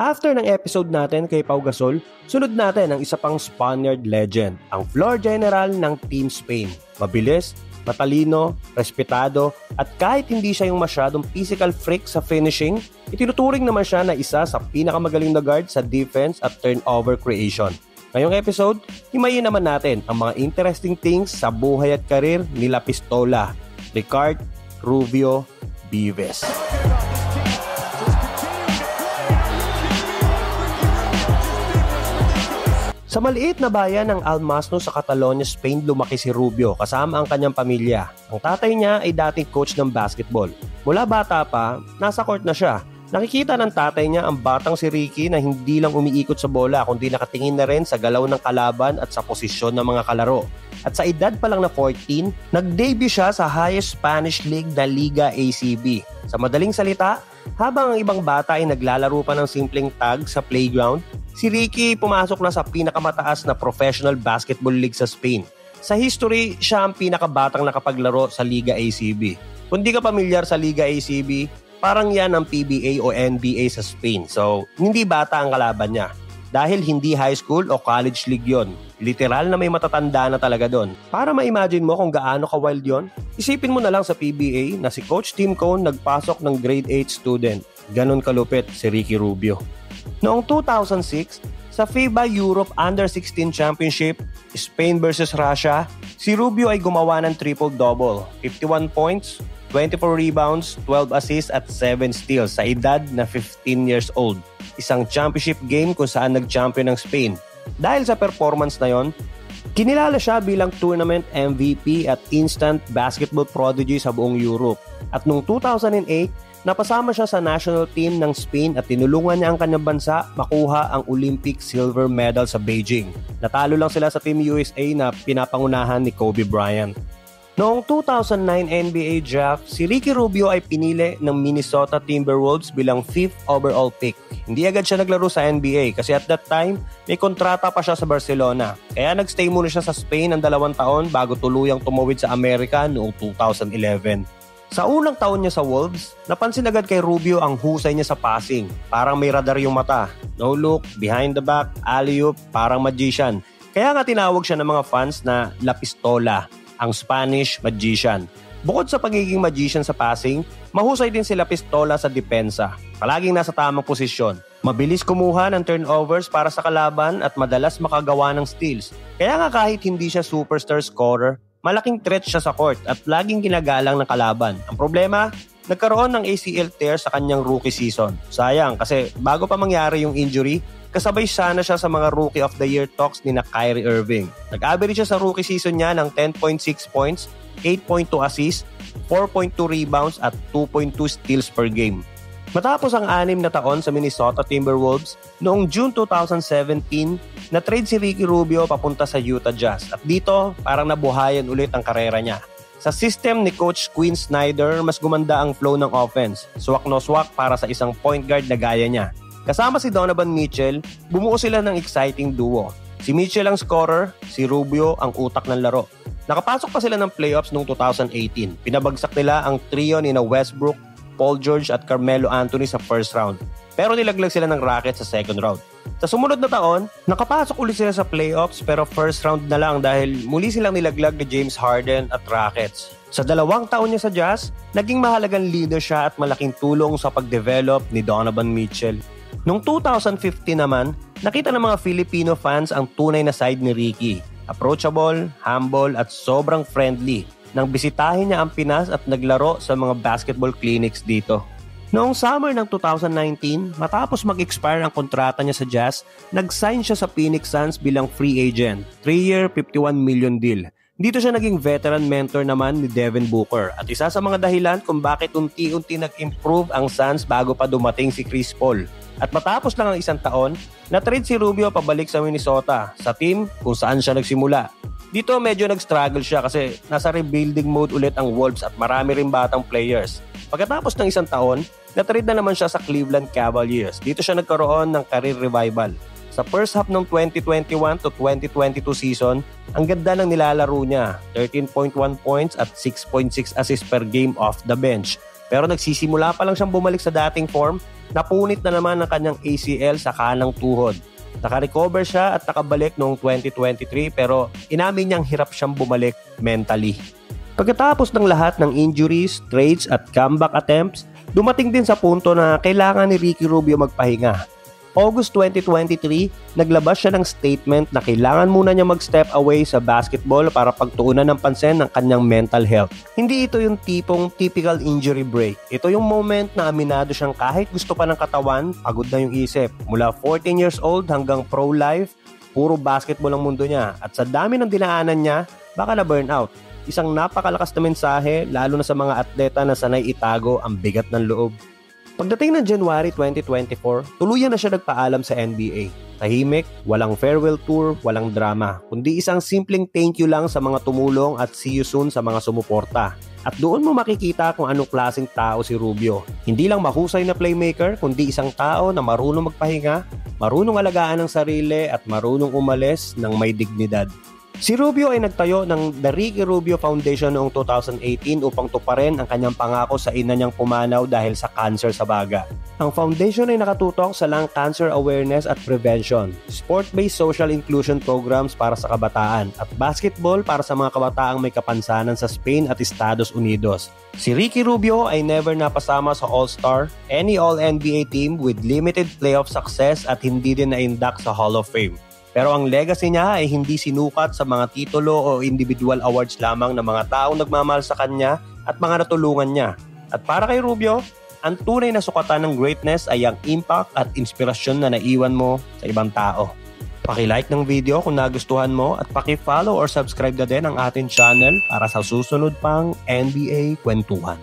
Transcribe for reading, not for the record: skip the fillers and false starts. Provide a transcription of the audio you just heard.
After ng episode natin kay Pau Gasol, sunod natin ang isa pang Spaniard legend, ang floor general ng Team Spain. Mabilis, matalino, respetado, at kahit hindi siya yung masyadong physical freak sa finishing, itinuturing naman siya na isa sa pinakamagaling na guard sa defense at turnover creation. Ngayong episode, himayin naman natin ang mga interesting things sa buhay at karir ni La Pistola, Ricard Rubio Vives. Sa maliit na bayan ng Almasno sa Catalonia, Spain, lumaki si Rubio kasama ang kanyang pamilya. Ang tatay niya ay dating coach ng basketball. Mula bata pa, nasa court na siya. Nakikita ng tatay niya ang batang si Ricky na hindi lang umiikot sa bola kundi nakatingin na rin sa galaw ng kalaban at sa posisyon ng mga kalaro. At sa edad pa lang na 14, nag-debut siya sa highest Spanish league na Liga ACB. Sa madaling salita, habang ang ibang bata ay naglalaro pa ng simpleng tag sa playground, si Ricky pumasok na sa pinakamataas na professional basketball league sa Spain. Sa history, siya ang pinakabatang nakapaglaro sa Liga ACB. Kung di ka pamilyar sa Liga ACB, parang yan ang PBA o NBA sa Spain. So, hindi bata ang kalaban niya. Dahil hindi high school o college league yon. Literal na may matatanda na talaga doon. Para ma-imagine mo kung gaano ka-wild yon, isipin mo na lang sa PBA na si Coach Tim Cone nagpasok ng grade 8 student. Ganon kalupit si Ricky Rubio. Noong 2006, sa FIBA Europe Under-16 Championship, Spain versus Russia, si Rubio ay gumawa ng triple-double, 51 points, 24 rebounds, 12 assists at 7 steals sa edad na 15 years old. Isang championship game kung saan nag-champion ng Spain. Dahil sa performance na yon, kinilala siya bilang tournament MVP at instant basketball prodigy sa buong Europe. At noong 2008, napasama siya sa national team ng Spain at tinulungan niya ang kanyang bansa makuha ang Olympic silver medal sa Beijing. Natalo lang sila sa Team USA na pinapangunahan ni Kobe Bryant. Noong 2009 NBA draft, si Ricky Rubio ay pinili ng Minnesota Timberwolves bilang 5th overall pick. Hindi agad siya naglaro sa NBA kasi at that time, may kontrata pa siya sa Barcelona. Kaya nagstay muna siya sa Spain ng 2 taon bago tuluyang tumawid sa Amerika noong 2011. Sa unang taon niya sa Wolves, napansin agad kay Rubio ang husay niya sa passing. Parang may radar yung mata. No look, behind the back, alley-oop, parang magician. Kaya nga tinawag siya ng mga fans na La Pistola, ang Spanish magician. Bukod sa pagiging magician sa passing, mahusay din si La Pistola sa depensa. Palaging nasa tamang posisyon. Mabilis kumuha ng turnovers para sa kalaban at madalas makagawa ng steals. Kaya nga kahit hindi siya superstar scorer, malaking threat siya sa court at laging ginagalang ng kalaban. Ang problema, nagkaroon ng ACL tear sa kanyang rookie season. Sayang kasi bago pa mangyari yung injury, kasabay sana siya sa mga Rookie of the Year talks ni Kyrie Irving. Nag-average siya sa rookie season niya ng 10.6 points, 8.2 assists, 4.2 rebounds at 2.2 steals per game. Matapos ang 6 na taon sa Minnesota Timberwolves, noong June 2017, na-trade si Ricky Rubio papunta sa Utah Jazz. At dito, parang nabuhayan ulit ang karera niya. Sa system ni Coach Quinn Snyder, mas gumanda ang flow ng offense. Swak no swak para sa isang point guard na gaya niya. Kasama si Donovan Mitchell, bumuo sila ng exciting duo. Si Mitchell ang scorer, si Rubio ang utak ng laro. Nakapasok pa sila ng playoffs noong 2018. Pinabagsak nila ang trio ni Westbrook, Paul George at Carmelo Anthony sa first round. Pero nilaglag sila ng Rockets sa second round. Sa sumunod na taon, nakapasok ulit sila sa playoffs pero first round na lang dahil muli silang nilaglag ni James Harden at Rockets. Sa 2 taon niya sa Jazz, naging mahalagang leader siya at malaking tulong sa pag-develop ni Donovan Mitchell. Noong 2015 naman, nakita ng mga Filipino fans ang tunay na side ni Ricky. Approachable, humble at sobrang friendly nang bisitahin niya ang Pinas at naglaro sa mga basketball clinics dito. Noong summer ng 2019, matapos mag-expire ang kontrata niya sa Jazz, nag-sign siya sa Phoenix Suns bilang free agent, 3-year, $51 million deal. Dito siya naging veteran mentor naman ni Devin Booker at isa sa mga dahilan kung bakit unti-unti nag-improve ang Suns bago pa dumating si Chris Paul. At matapos lang ang 1 taon, na-trade si Rubio pabalik sa Minnesota, sa team kung saan siya nagsimula. Dito medyo nag-struggle siya kasi nasa rebuilding mode ulit ang Wolves at marami rin batang players. Pagkatapos ng 1 taon, na-trade na naman siya sa Cleveland Cavaliers. Dito siya nagkaroon ng career revival. Sa first half ng 2021 to 2022 season, ang ganda ng nilalaro niya, 13.1 points at 6.6 assists per game off the bench. Pero nagsisimula pa lang siyang bumalik sa dating form napunit na naman ang kanyang ACL sa kanang tuhod. Naka-recover siya at nakabalik noong 2023 pero inamin niyang hirap siyang bumalik mentally. Pagkatapos ng lahat ng injuries, trades at comeback attempts, dumating din sa punto na kailangan ni Ricky Rubio magpahinga. August 2023, naglabas siya ng statement na kailangan muna niya mag-step away sa basketball para pagtuunan ng pansin ng kanyang mental health. Hindi ito yung tipong typical injury break. Ito yung moment na aminado siyang kahit gusto pa ng katawan, pagod na yung isip. Mula 14 years old hanggang pro life, puro basketball ang mundo niya. At sa dami ng dinaanan niya, baka na burnout. Isang napakalakas na mensahe lalo na sa mga atleta na sanay itago ang bigat ng loob. Pagdating ng January 2024, tuluyan na siya nagpaalam sa NBA. Tahimik, walang farewell tour, walang drama, kundi isang simpleng thank you lang sa mga tumulong at see you soon sa mga sumuporta. At doon mo makikita kung anong klaseng tao si Rubio. Hindi lang mahusay na playmaker, kundi isang tao na marunong magpahinga, marunong alagaan ng sarili at marunong umalis ng may dignidad. Si Rubio ay nagtayo ng The Ricky Rubio Foundation noong 2018 upang tuparin ang kanyang pangako sa ina niyang pumanaw dahil sa cancer sa baga. Ang foundation ay nakatutok sa lung cancer awareness at prevention, sport-based social inclusion programs para sa kabataan, at basketball para sa mga kabataang may kapansanan sa Spain at Estados Unidos. Si Ricky Rubio ay never napasama sa All-Star, any All-NBA team with limited playoff success at hindi din na-induct sa Hall of Fame. Pero ang legacy niya ay hindi sinukat sa mga titulo o individual awards lamang ng mga taong nagmamahal sa kanya at mga natulungan niya. At para kay Rubio, ang tunay na sukatan ng greatness ay ang impact at inspirasyon na naiwan mo sa ibang tao. Paki-like ng video kung nagustuhan mo at paki-follow or subscribe na din ang ating channel para sa susunod pang NBA Kwentuhan.